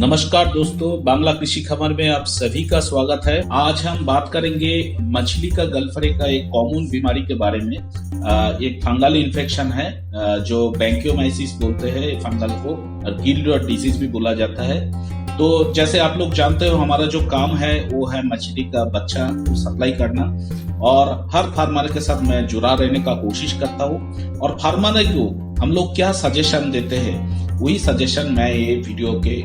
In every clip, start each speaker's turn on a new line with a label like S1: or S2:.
S1: नमस्कार दोस्तों, बांग्ला कृषि खबर में आप सभी का स्वागत है। आज हम बात करेंगे मछली का गलफरे का एक कॉमन बीमारी के बारे में। एक फंगल इन्फेक्शन है जो बैंकियोमाइसिस बोलते हैं फंगल को, और गिल्ड डिजीज भी बोला जाता है। तो जैसे आप लोग जानते हो, हमारा जो काम है वो है मछली का बच्चा को सप्लाई करना, और हर फार्मर के साथ मैं जुड़ा रहने का कोशिश करता हूँ। और फार्मर को हम लोग क्या सजेशन देते हैं, वही सजेशन मैं ये वीडियो के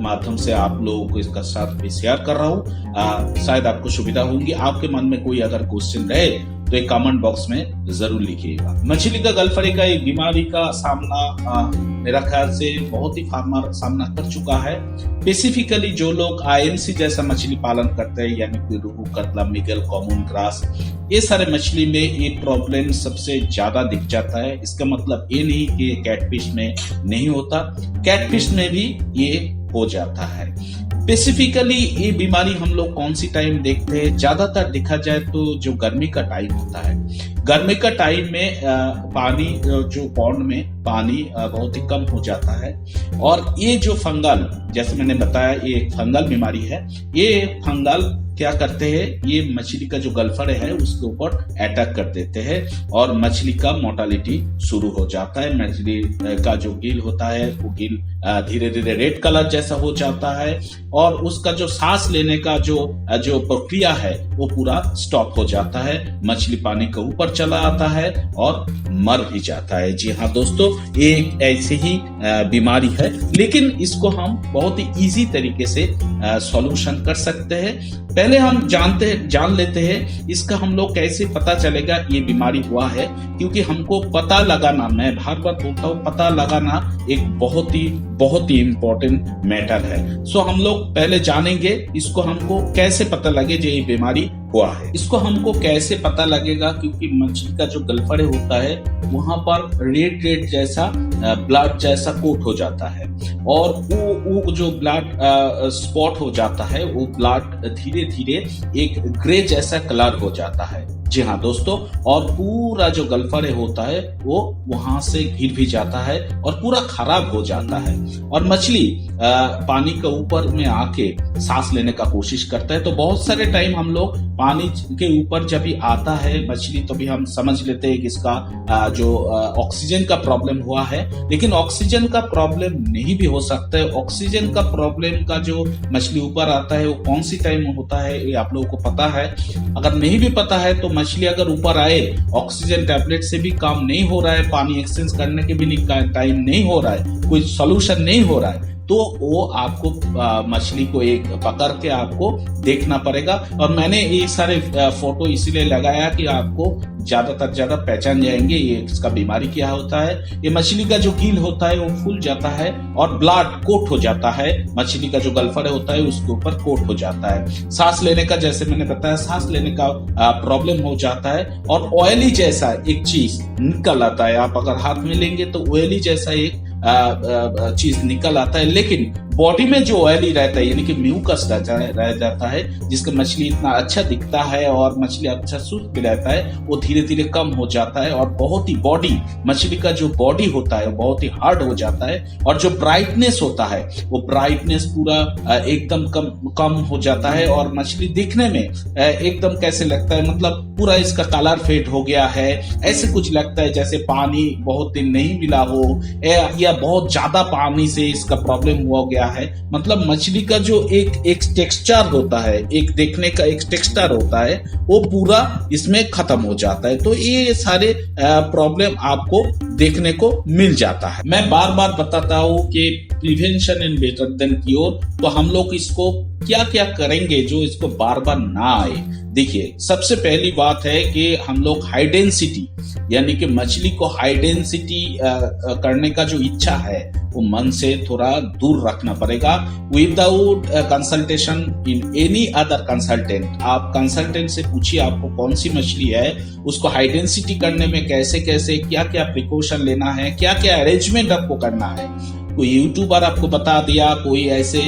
S1: माध्यम से आप लोगों को इसका साथ भी शेयर कर रहा हूँ। शायद आपको सुविधा होगी। आपके मन में कोई अगर क्वेश्चन रहे तो एक कमेंट बॉक्स में जरूर लिखिएगा। मछली का गलफरे का एक बीमारी का सामना मेरा ख्याल से बहुत ही फार्मर सामना कर चुका है। स्पेसिफिकली जो लोग आईएमसी जैसा मछली पालन करते हैं, यानी कि रोहू, कतला, मिगल, कॉमन ग्रास, ये सारे मछली में ये प्रॉब्लम सबसे ज्यादा दिख जाता है। इसका मतलब ये नहीं कि कैटफिश में नहीं होता, कैटफिश में भी ये हो जाता है। स्पेसिफिकली ये बीमारी हम लोग कौन सी टाइम देखते हैं? ज्यादातर देखा जाए तो जो गर्मी का टाइम होता है, गर्मी का टाइम में पानी जो पॉन्ड में पानी बहुत ही कम हो जाता है, और ये जो फंगल, जैसे मैंने बताया, ये एक फंगल बीमारी है। ये फंगल क्या करते हैं, ये मछली का जो गलफरे है उसके ऊपर अटैक कर देते हैं और मछली का मोर्टालिटी शुरू हो जाता है। मछली का जो गिल होता है वो गिल धीरे धीरे रेड कलर जैसा हो जाता है, और उसका जो सांस लेने का जो प्रक्रिया है वो पूरा स्टॉप हो जाता है। मछली पानी के ऊपर चला आता है और मर भी जाता है। जी हाँ दोस्तों, ये एक ऐसी ही बीमारी है, लेकिन इसको हम बहुत ही इजी तरीके से सॉल्यूशन कर सकते हैं। पहले हम जान लेते हैं इसका हम लोग कैसे पता चलेगा ये बीमारी हुआ है, क्योंकि हमको पता लगाना, मैं बार बार बोलता हूँ, पता लगाना एक बहुत ही इम्पोर्टेंट मैटर है। सो हम लोग पहले जानेंगे इसको हमको कैसे पता लगे जो ये बीमारी हुआ है। इसको हमको कैसे पता लगेगा, क्योंकि मछली का जो गलफरे होता है वहां पर रेड जैसा ब्लड जैसा कोट हो जाता है, और वो जो ब्लड स्पॉट हो जाता है, वो ब्लड धीरे धीरे एक ग्रे जैसा कलर हो जाता है। जी हाँ दोस्तों, और पूरा जो गलफरे होता है वो वहां से गिर भी जाता है और पूरा खराब हो जाता है, और मछली पानी के ऊपर में आके सांस लेने का कोशिश करता है। तो बहुत सारे टाइम हम लोग पानी के ऊपर जब भी आता है मछली, तो भी हम समझ लेते हैं कि इसका जो ऑक्सीजन का प्रॉब्लम हुआ है, लेकिन ऑक्सीजन का प्रॉब्लम नहीं भी हो सकता है। ऑक्सीजन का प्रॉब्लम का जो मछली ऊपर आता है वो कौन सी टाइम होता है, ये आप लोगों को पता है? अगर नहीं भी पता है तो मछली अगर ऊपर आए, ऑक्सीजन टैबलेट से भी काम नहीं हो रहा है, पानी एक्सचेंज करने के भी टाइम नहीं हो रहा है, कोई सॉल्यूशन नहीं हो रहा है, तो वो आपको मछली को एक पकड़ के आपको देखना पड़ेगा। और मैंने ये सारे फोटो इसीलिए लगाया कि आपको ज्यादा पहचान जाएंगे ये इसका बीमारी क्या होता है। ये मछली का जो गिल होता है वो फूल जाता है और ब्लड कोट हो जाता है, मछली का जो गलफरे होता है उसके ऊपर कोट हो जाता है। सांस लेने का, जैसे मैंने बताया, सांस लेने का प्रॉब्लम हो जाता है, और ऑयली जैसा एक चीज निकल आता है। आप अगर हाथ में लेंगे तो ऑयली जैसा एक चीज निकल आता है, लेकिन बॉडी में जो ऑयली रहता है, यानी कि म्यूकस रह जाता है, जिसका मछली इतना अच्छा दिखता है और मछली अच्छा सुस्त भी रहता है, वो धीरे धीरे कम हो जाता है, और बहुत ही बॉडी, मछली का जो बॉडी होता है वो बहुत ही हार्ड हो जाता है, और जो ब्राइटनेस होता है वो ब्राइटनेस पूरा एकदम कम हो जाता है, और मछली दिखने में एकदम कैसे लगता है, मतलब पूरा इसका कलर फेड हो गया है, ऐसे कुछ लगता है जैसे पानी बहुत दिन नहीं मिला हो, या बहुत ज्यादा पानी से इसका प्रॉब्लम हुआ गया है। मतलब मछली का जो एक टेक्सचर होता है, एक देखने का एक टेक्सचर होता है, वो पूरा इसमें खत्म हो जाता है। तो ये सारे प्रॉब्लम आपको देखने को मिल जाता है। मैं बार बार बताता हूँ कि prevention is better than cure. तो हम लोग इसको क्या क्या करेंगे जो इसको बार बार ना आए? देखिए, सबसे पहली बात है कि हम लोग हाई डेंसिटी, यानी कि मछली को हाई डेंसिटी करने का जो इच्छा है वो मन से थोड़ा दूर रखना पड़ेगा, without consultation in any other consultant. आप कंसल्टेंट से पूछिए आपको कौन सी मछली है, उसको हाई डेंसिटी करने में कैसे कैसे क्या क्या प्रिकॉशन लेना है, क्या क्या अरेंजमेंट आपको करना है। कोई यूट्यूबर आपको बता दिया, कोई ऐसे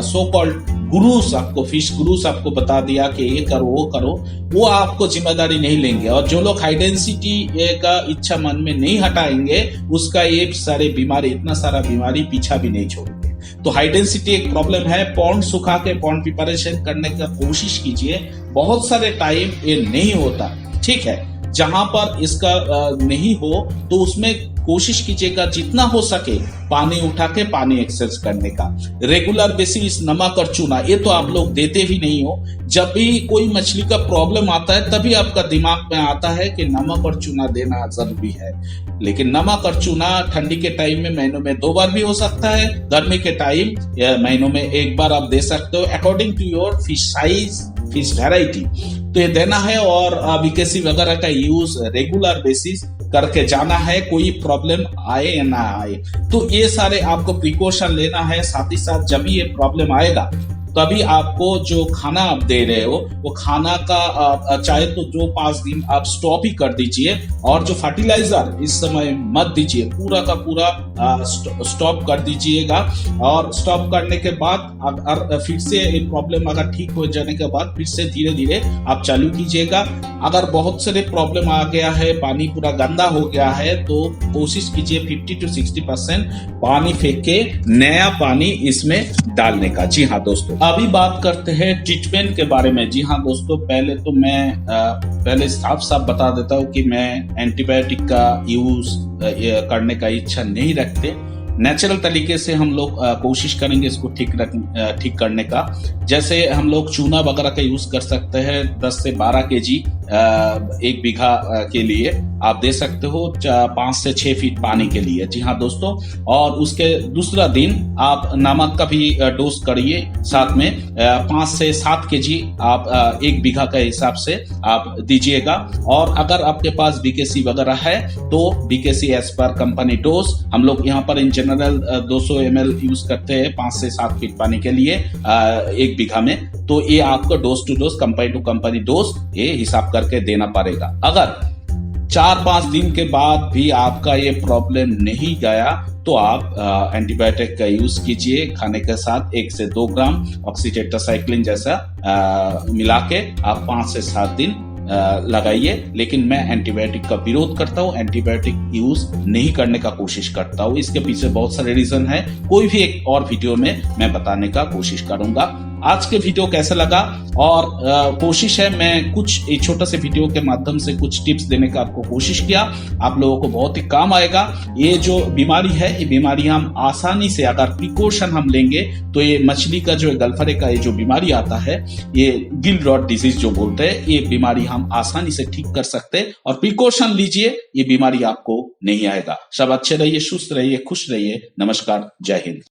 S1: सो कॉल्ड गुरुस आपको, फिश गुरुस आपको बता दिया कि ये करो वो करो, वो आपको जिम्मेदारी नहीं लेंगे। और जो लोग हाई डेंसिटी का इच्छा मन में नहीं हटाएंगे, उसका ये सारे बीमारी, इतना सारा बीमारी पीछा भी नहीं छोड़ेंगे। तो हाई डेंसिटी एक प्रॉब्लम है। पॉन्ड सुखा के पॉन्ड प्रिपरेशन करने का कोशिश कीजिए। बहुत सारे टाइम ये नहीं होता, ठीक है। जहां पर इसका नहीं हो तो उसमें कोशिश कीजिएगा जितना हो सके पानी उठा के पानी एक्सरसाइज करने का। रेगुलर बेसिस नमक और चूना, ये तो आप लोग देते भी नहीं हो। जब भी कोई मछली का प्रॉब्लम आता है तभी आपका दिमाग में आता है कि नमक और चूना देना जरूरी है। लेकिन नमक और चूना ठंडी के टाइम में महीनों में 2 बार भी हो सकता है, गर्मी के टाइम महीनों में 1 बार आप दे सकते हो, according to your fish size, fish variety. तो ये देना है और बीकेसी वगैरह का यूज रेगुलर बेसिस करके जाना है, कोई प्रॉब्लम आए या ना आए। तो ये सारे आपको प्रिकॉशन लेना है। साथ ही साथ जब ये प्रॉब्लम आएगा तभी आपको जो खाना आप दे रहे हो वो खाना का चाहे तो 2-5 दिन आप स्टॉप ही कर दीजिए, और जो फर्टिलाइजर इस समय मत दीजिए, पूरा का पूरा स्टॉप कर दीजिएगा। और स्टॉप करने के बाद अगर फिर से एक प्रॉब्लम अगर ठीक हो जाने के बाद फिर से धीरे धीरे आप चालू कीजिएगा। अगर बहुत सारे प्रॉब्लम आ गया है, पानी पूरा गंदा हो गया है, तो कोशिश कीजिए 50 to 60% पानी फेंक के नया पानी इसमें डालने का। जी हाँ दोस्तों, अभी बात करते हैं ट्रीटमेंट के बारे में। जी हाँ दोस्तों, पहले तो मैं पहले साफ बता देता हूँ कि मैं एंटीबायोटिक का यूज करने का इच्छा नहीं रखते। नेचुरल तरीके से हम लोग कोशिश करेंगे इसको ठीक करने का। जैसे हम लोग चूना वगैरह का यूज कर सकते हैं। 10 से 12 केजी 1 बीघा के लिए आप दे सकते हो 5 से 6 फीट पानी के लिए। जी हाँ दोस्तों, और उसके दूसरा दिन आप नमक का भी डोज करिए साथ में। 5 से 7 केजी आप 1 बीघा का हिसाब से आप दीजिएगा। और अगर आपके पास बीकेसी वगैरह है तो BKC as per company dose, हम लोग यहाँ पर इन जनरल 200 ml यूज करते हैं 5 से 7 फीट पानी के लिए 1 बीघा में। तो ये आपको dose to dose, company to company dose ये हिसाब करके देना पड़ेगा। अगर 4-5 दिन के बाद भी आपका ये प्रॉब्लम नहीं गया तो आप एंटीबायोटिक का यूज कीजिए। खाने के साथ 1 से 2 ग्राम ऑक्सीटेट्रासाइक्लिन जैसा मिला के आप 5 से 7 दिन लगाइए। लेकिन मैं एंटीबायोटिक का विरोध करता हूँ, एंटीबायोटिक यूज नहीं करने का कोशिश करता हूँ। इसके पीछे बहुत सारे रीजन है, कोई भी एक और वीडियो में मैं बताने का कोशिश करूंगा। आज के वीडियो कैसा लगा, और कोशिश है मैं कुछ एक छोटा से वीडियो के माध्यम से कुछ टिप्स देने का आपको कोशिश किया। आप लोगों को बहुत ही काम आएगा। ये जो बीमारी है, ये बीमारी हम आसानी से अगर प्रिकॉशन हम लेंगे तो ये मछली का जो गलफरे का ये जो बीमारी आता है, ये गिल रॉट डिजीज जो बोलते हैं, ये बीमारी हम आसानी से ठीक कर सकते हैं। और प्रिकॉशन लीजिए, ये बीमारी आपको नहीं आएगा। सब अच्छे रहिए, सुस्त रहिए, खुश रहिए। नमस्कार, जय हिंद।